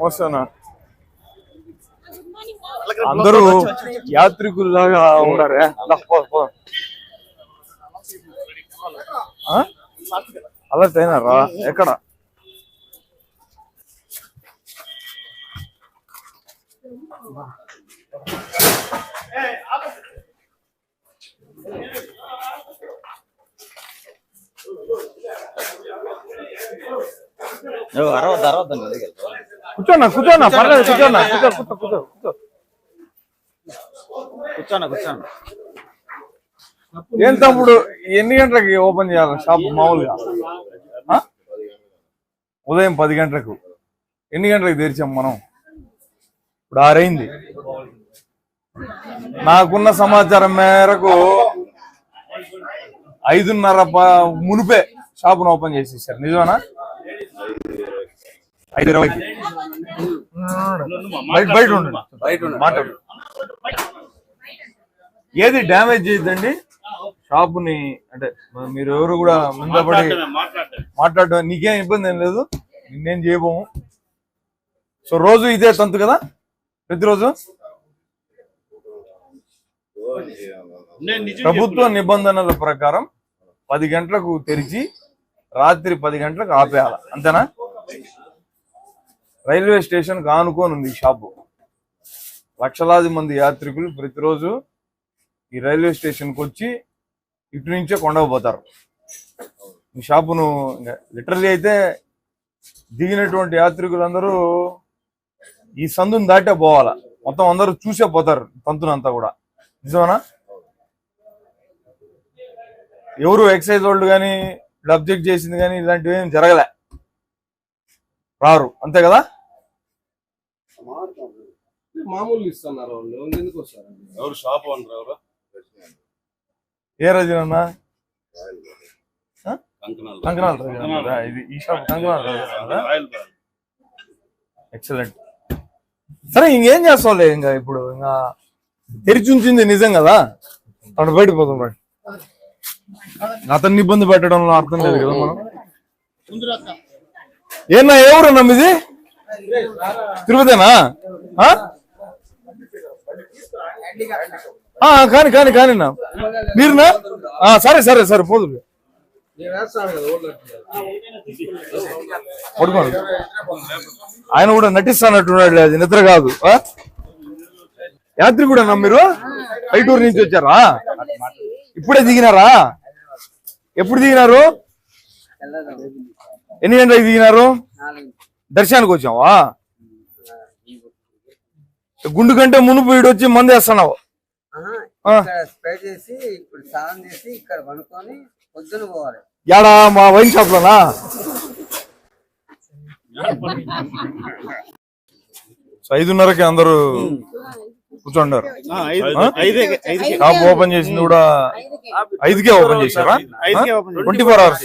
వస్తానా అందరూ యాత్రికుల్లాగా ఉన్నారే. అలర్ట్ అయినారా? ఎక్కడ కూర్చోన్నా కూర్చోన్నా పర్లేదు కూర్చోన్నా కూర్చోన్నా. ఏం తమ్ముడు ఎన్ని గంటలకి ఓపెన్ చేయాలి షాప్ మామూలుగా? ఉదయం 10 గంటలకు. ఎన్ని గంటలకు తెరిచాం మనం? ఇప్పుడు 6 అయింది. నాకున్న సమాచారం మేరకు 5:30 మునిపే షాపును ఓపెన్ చేసేసారు. నిజమేనా? 5:20 బయట ఉండండి మాట్లాడు. ఏది డ్యామేజ్ చేయద్దండి షాపుని. అంటే మీరు ఎవరు కూడా ముందపడి మాట్లాడడం నీకేం ఇబ్బంది ఏం లేదు, నిన్నేం చేయబోము. సో రోజు ఇదే తంతు కదా ప్రతిరోజు? ప్రభుత్వ నిబంధనల ప్రకారం 10 గంటలకు తెరిచి రాత్రి 10 గంటలకు ఆపేయాలి, అంతేనా? రైల్వే స్టేషన్ ఆనుకొని ఉంది ఈ షాపు. లక్షలాది మంది యాత్రికులు ప్రతిరోజు ఈ రైల్వే స్టేషన్కి వచ్చి ఇటు నుంచే కొండకపోతారు. ఈ షాపును లిటరల్లీ అయితే దిగినటువంటి యాత్రికులందరూ ఈ సందుని దాటే పోవాలా. మొత్తం అందరూ చూసే పోతారు తంతునంతా కూడా. నిజమేనా? ఎవరు ఎక్సైజ్ వాళ్ళు కానీ అబ్జెక్ట్ చేసింది కానీ ఇలాంటివి ఏం జరగలే, రారు, అంతే కదా? మామూలు ఇస్తున్నారు వాళ్ళు. ఎందుకు వస్తారు? ఎవరు షాప్ ఓనర్? ఎవరు? ఏ రజనన్నా? కంకనాల్ రజన. ఇది ఈ షాప్ కంకనాల్ రజన. ఎక్సలెంట్. సరే ఇంకేం చేస్తావులే, ఇంకా ఇప్పుడు ఇంకా తెరిచి ఉంచింది నిజం కదా, అక్కడ బయటకు పోతాం. అతన్ని ఇబ్బంది పెట్టడంలో అర్థం లేదు కదా మనం. ఏనా ఎవరన్నా మీది? తిరుపతేనా? కానీ కానీ కానీ మీరునా? సరే సరే సరే పోదు పడుకోండి. ఆయన కూడా నటిస్తానట్టున్నాడు, అది నిద్ర కాదు. యాత్రి కూడా మీరు పైటూరు నుంచి వచ్చారా? ఇప్పుడే దిగినారా? ఎప్పుడు దిగినారు? ఎన్ని గంటలకు దిగినారు? దర్శనానికి వచ్చావా? గుండు కంటే మునుపు వీడు వచ్చి మందు వేస్తున్నావు. యాడా? మా వైన్ షాప్ లోనా? సో 5:30కి అందరూ కూర్చోండారు. షాప్ ఓపెన్ చేసింది కూడా 5కే ఓపెన్ చేశారా? 24 hours.